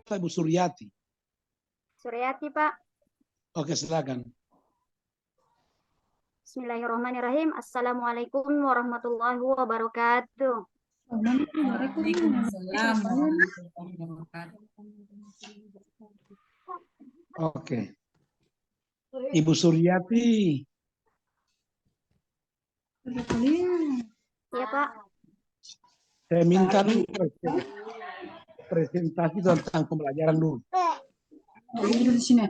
atau Ibu Suryati? Suryati, Pak. Oke, silakan. Bismillahirrahmanirrahim. Assalamualaikum warahmatullahi wabarakatuh. Waalaikumsalam warahmatullahi wabarakatuh. Oke. Ibu Suryati. Ya, Pak. Saya minta dulu presentasi tentang pembelajaran dulu. Nggak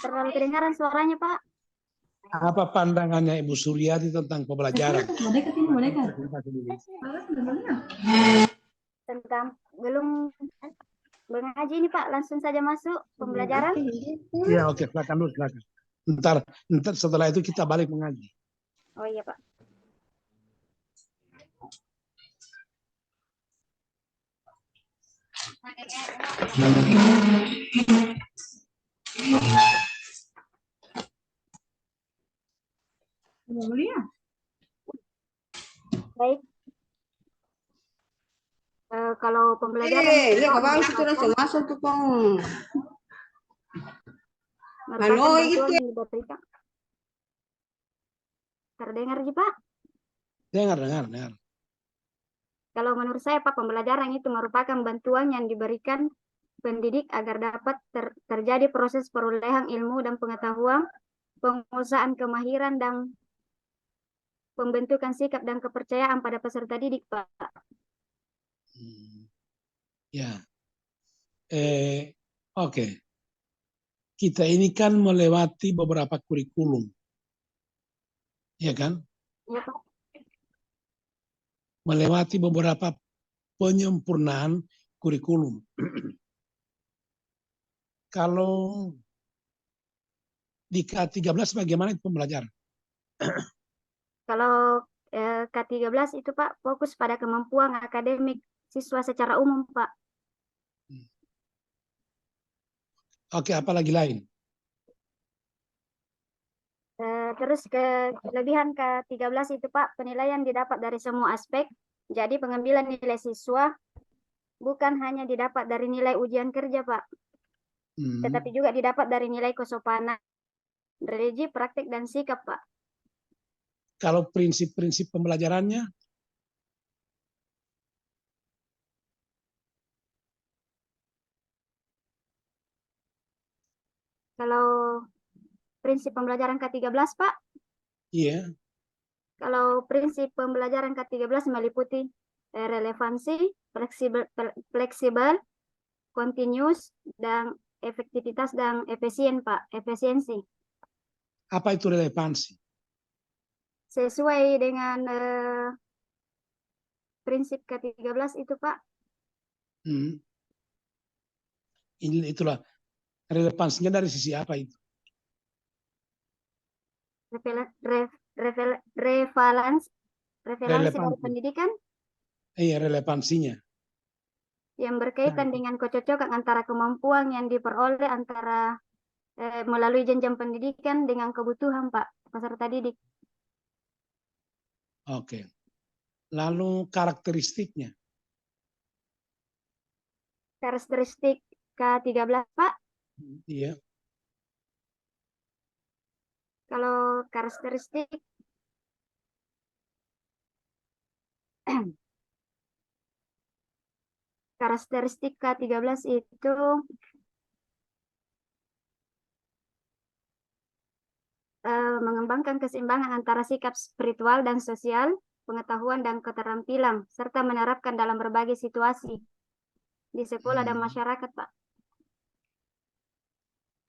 terlalu kedengaran suaranya, Pak. Apa pandangannya Ibu Suryati tentang pembelajaran? Presentasi dulu. Tentang belum mengaji ini, Pak. Langsung saja masuk pembelajaran. Ya, oke, silakan dulu, silakan. Ntar setelah itu kita balik mengaji. Oh iya, Pak. Baik. Kalau pembelajaran masuk tuh, Pong. merupakan Halo, bantuan itu. yang diberikan. Terdengar, Ji, Pak? Dengar. Kalau menurut saya, Pak, pembelajaran itu merupakan bantuan yang diberikan pendidik agar dapat terjadi proses perolehan ilmu dan pengetahuan, penguasaan kemahiran, dan pembentukan sikap dan kepercayaan pada peserta didik, Pak. Ya. Oke. Kita ini kan melewati beberapa kurikulum. Ya kan? Ya, Pak. Melewati beberapa penyempurnaan kurikulum. Kalau di K13 bagaimana pembelajaran? Kalau K13 itu, Pak, fokus pada kemampuan akademik siswa secara umum, Pak. Oke, apalagi lain? Terus kelebihan K13 itu, Pak, penilaian didapat dari semua aspek. Jadi pengambilan nilai siswa bukan hanya didapat dari nilai ujian kerja, Pak. Tetapi juga didapat dari nilai kesopanan, religi, praktik, dan sikap, Pak. Kalau prinsip-prinsip pembelajarannya? Kalau prinsip pembelajaran K13, Pak? Iya. Kalau prinsip pembelajaran K13 meliputi relevansi, fleksibel, continuous, dan efektivitas dan efisien, Pak. Efisiensi. Apa itu relevansi? Sesuai dengan prinsip K13 itu, Pak. Itulah relevansinya dari sisi apa itu? Revalensi dari pendidikan. Iya, relevansinya. Yang berkaitan dengan kecocokan antara kemampuan yang diperoleh antara melalui jenjang pendidikan dengan kebutuhan, Pak, peserta didik. Oke. Lalu karakteristiknya? Karakteristik K13, Pak? Iya. Kalau karakteristik K13 itu mengembangkan keseimbangan antara sikap spiritual dan sosial, pengetahuan dan keterampilan, serta menerapkan dalam berbagai situasi di sekolah dan masyarakat, Pak.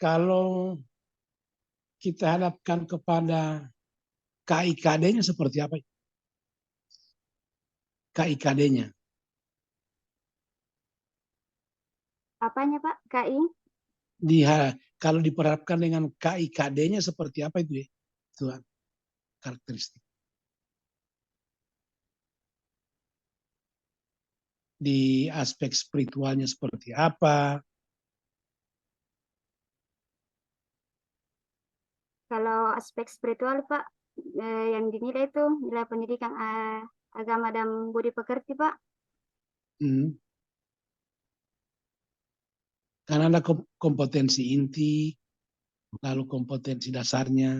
Kalau kita hadapkan kepada KIKD-nya seperti apa? KIKD-nya. Apanya, Pak? KI? Kalau diperhadapkan dengan KIKD-nya seperti apa itu ya? Tuhan, karakteristik. Di aspek spiritualnya seperti apa? Kalau aspek spiritual, Pak, yang dinilai itu nilai pendidikan agama dan budi pekerti, Pak. Karena ada kompetensi inti, lalu kompetensi dasarnya.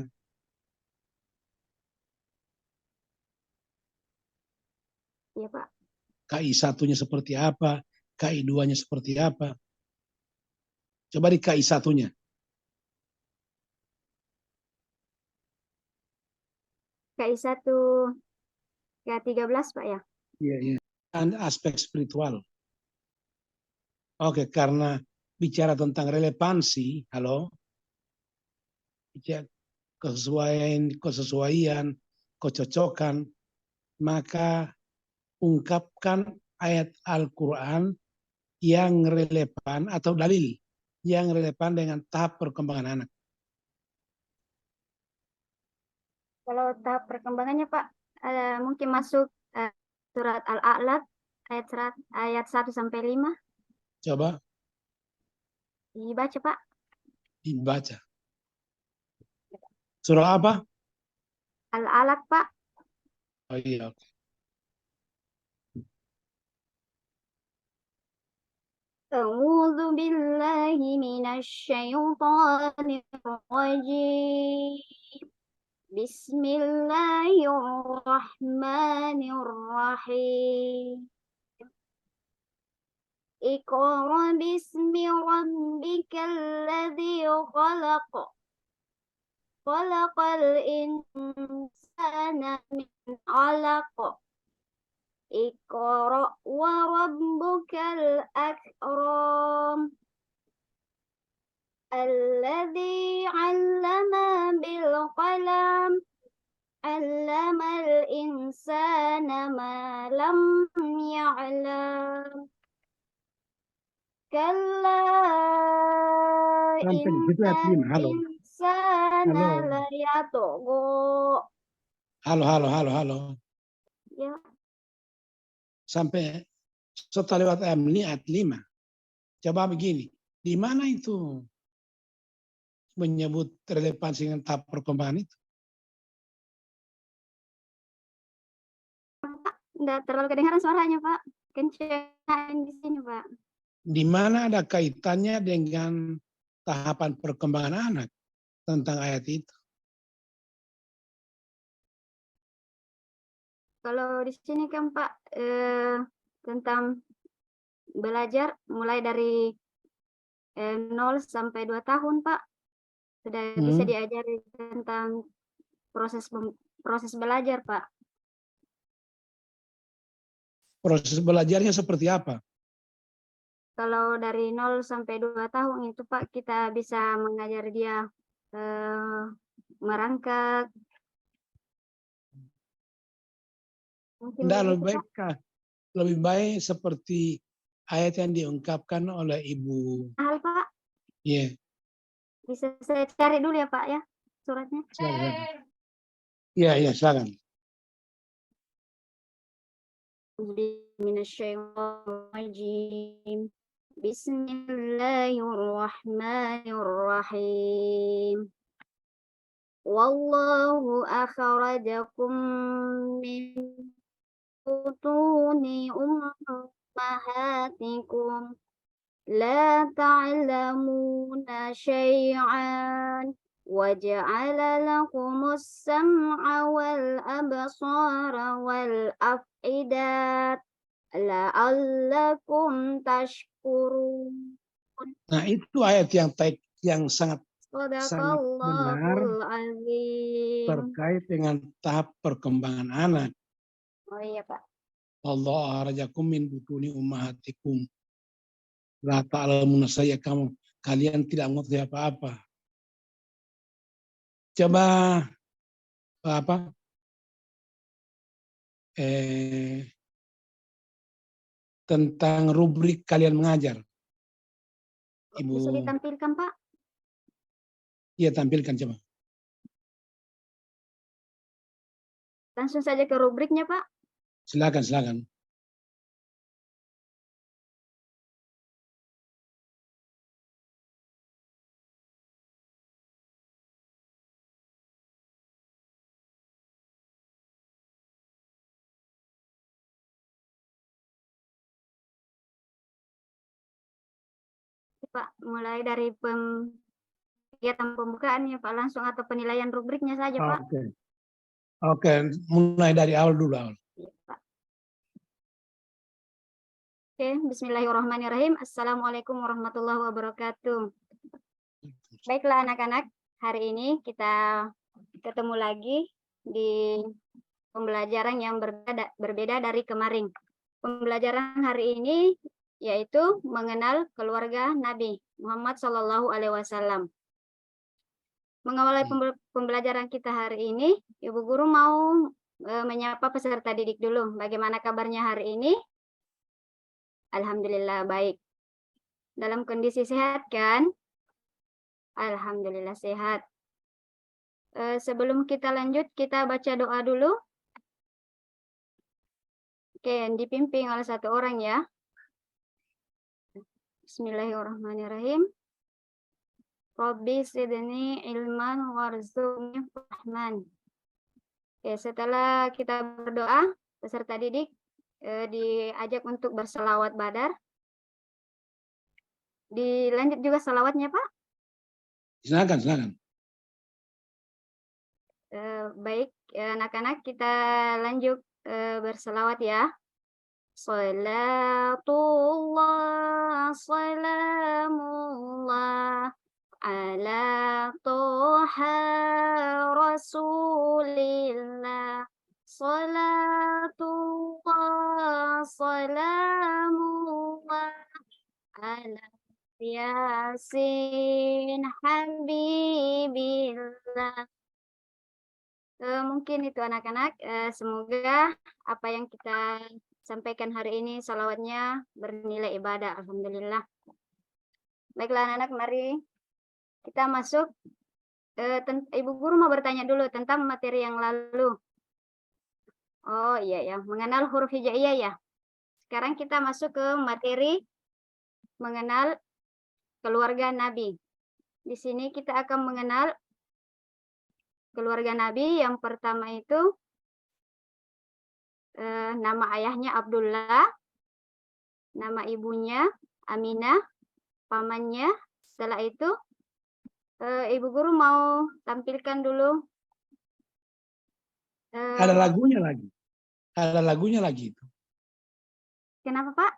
Iya, Pak. KI satunya seperti apa, KI 2-nya seperti apa. Coba di KI satunya. KI 1 ke 13, Pak ya. Iya, iya. Dan aspek spiritual. Oke, karena bicara tentang relevansi, halo, bicara kesesuaian, kecocokan, maka ungkapkan ayat Al-Quran yang relevan atau dalil yang relevan dengan tahap perkembangan anak. Kalau tahap perkembangannya, Pak, mungkin masuk surat Al-A'la ayat 1 sampai 5 Coba dibaca, Pak. dibaca. Surah apa? Al-Alaq, Pak. Oh iya. أعوذ بالله من الشيطان الرجيم بسم الله الرحمن الرحيم اقرأ باسم ربك الذي خلق خلق الإنسان من علق اقرأ وربك الأكرم الذي علم بالقلم علم الإنسان ما لم يعلم كلا Sampai إن di situ ayat 5. Halo. الإنسان Halo. ليطغى Halo. ya. Sampai setelah lewat ayat 5. Coba begini. Di mana itu menyebut relevansi dengan tahap perkembangan itu? Nggak terlalu kedengaran suaranya, Pak. Kencang di sini, Pak. Di mana ada kaitannya dengan tahapan perkembangan anak tentang ayat itu? Kalau di sini kan, Pak, tentang belajar mulai dari 0 sampai 2 tahun, Pak. Sudah bisa diajari tentang proses belajar, Pak. Proses belajarnya seperti apa? Kalau dari 0 sampai 2 tahun itu, Pak, kita bisa mengajar dia merangkak. Mungkin Tidak begitu, lebih baik, Pak. lebih baik seperti ayat yang diungkapkan oleh Ibu. Hal, Pak. Iya, Bisa saya cari dulu ya, Pak, ya, suratnya. silakan. Iya, silakan. Minasyaitonirrajim. Bismillahirrahmanirrahim. Wallahu akhrajakum min butuni ummahatikum la ta'lamuna syai'an وجعل لكم السمع والأبصار والأفئدة لعلكم تشكرون. Nah, itu ayat yang sangat benar Sadaqallahul azim. terkait dengan tahap perkembangan anak. Oh iya, Pak. Allah arajakum min butuni ummahatikum. La ta'lamuna saya kalian tidak mengerti apa-apa. Coba tentang rubrik kalian mengajar. Ibu. Bisa ditampilkan, Pak? Iya, tampilkan coba. Langsung saja ke rubriknya, Pak. Silakan. Pak, mulai dari kegiatan pembukaannya Pak langsung atau penilaian rubriknya saja Pak. Oke, mulai dari awal dulu. Iya, Pak. Oke, bismillahirrahmanirrahim. Assalamualaikum warahmatullahi wabarakatuh. Baiklah anak-anak, hari ini kita ketemu lagi di pembelajaran yang berbeda dari kemarin. Pembelajaran hari ini yaitu mengenal keluarga Nabi Muhammad SAW. Mengawali pembelajaran kita hari ini, Ibu Guru mau menyapa peserta didik dulu. Bagaimana kabarnya hari ini? Alhamdulillah baik. Dalam kondisi sehat kan? Alhamdulillah sehat. Sebelum kita lanjut, kita baca doa dulu. Oke, yang dipimpin oleh satu orang ya. Bismillahirrahmanirrahim. Rabbi zidni ilman warzuqni fahman. Oke, setelah kita berdoa, peserta didik diajak untuk berselawat badar. Dilanjut juga selawatnya, Pak? Silakan. Baik, anak-anak kita lanjut berselawat ya. Salatullah, salamullah ala toha rasulillah. Salatullah, salamullah ala yasin habibillah. Mungkin itu anak-anak, semoga apa yang kita sampaikan hari ini salawatnya bernilai ibadah. Alhamdulillah. Baiklah anak-anak, mari kita masuk. Ibu Guru mau bertanya dulu tentang materi yang lalu. Oh iya ya, mengenal huruf hijaiyah ya. Sekarang kita masuk ke materi mengenal keluarga Nabi. Di sini kita akan mengenal keluarga Nabi. Yang pertama itu nama ayahnya Abdullah, nama ibunya Aminah, pamannya. Setelah itu Ibu Guru mau tampilkan dulu. Ada lagunya lagi itu. Kenapa Pak?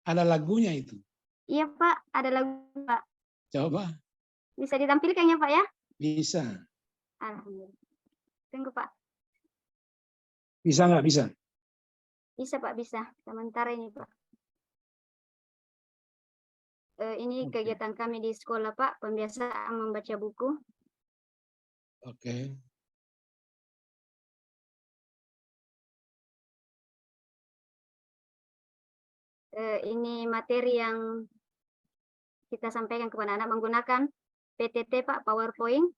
Ada lagunya itu. Iya Pak, ada lagu Pak. Coba. Bisa ditampilkan ya Pak ya? Bisa. Alhamdulillah. Tunggu Pak. Bisa nggak bisa? Bisa Pak, bisa. Sementara ini Pak. Ini kegiatan kami di sekolah Pak, pembiasaan membaca buku. Oke. Ini materi yang kita sampaikan kepada anak menggunakan PTT Pak, PowerPoint.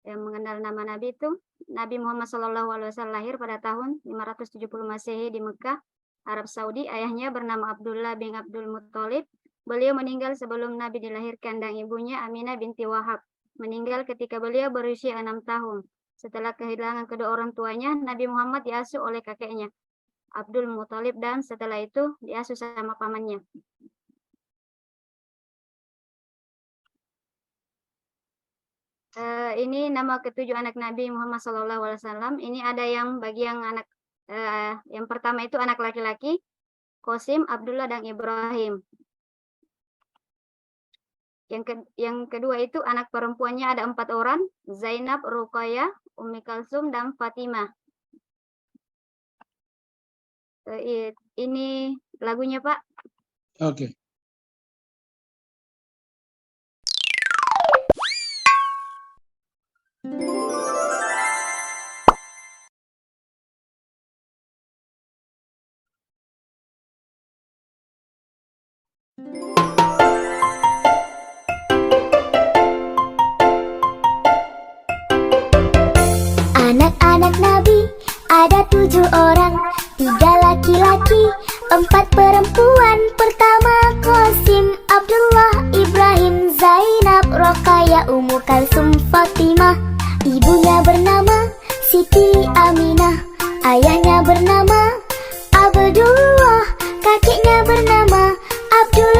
Yang mengenal nama Nabi itu, Nabi Muhammad SAW lahir pada tahun 570 Masehi di Mekah, Arab Saudi. Ayahnya bernama Abdullah bin Abdul Muttalib. Beliau meninggal sebelum Nabi dilahirkan dan ibunya Aminah binti Wahab meninggal ketika beliau berusia 6 tahun. Setelah kehilangan kedua orang tuanya, Nabi Muhammad diasuh oleh kakeknya Abdul Muttalib dan setelah itu diasuh sama pamannya. Ini nama ketujuh anak Nabi Muhammad SAW. Ini ada yang bagi yang anak yang pertama itu anak laki-laki, Qasim, Abdullah dan Ibrahim. Yang kedua itu anak perempuannya ada 4 orang, Zainab, Ruqayyah, Ummi Kalsum dan Fatimah. Ini lagunya Pak. Oke. Anak-anak Nabi ada 7 orang, 3 laki-laki, 4 perempuan. Pertama Qasim, Abdullah, Ibrahim, Zainab, Ruqayyah, Ummu Kalsum, Fatimah. Ibunya bernama Siti Aminah, ayahnya bernama Abdullah, kakeknya bernama Abdul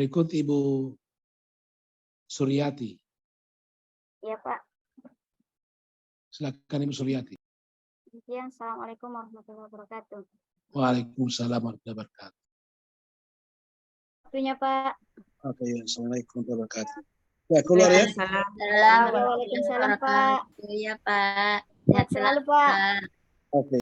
Berikut Ibu Suryati. Iya Pak. Silakan Ibu Suryati. Demikian, Assalamualaikum warahmatullahi wabarakatuh. Waalaikumsalam warahmatullahi wabarakatuh. Waktunya Pak. Oke, assalamualaikum warahmatullahi wabarakatuh. Ya, keluar ya. Waalaikumsalam Pak. Iya Pak. Sehat selalu Pak. Oke.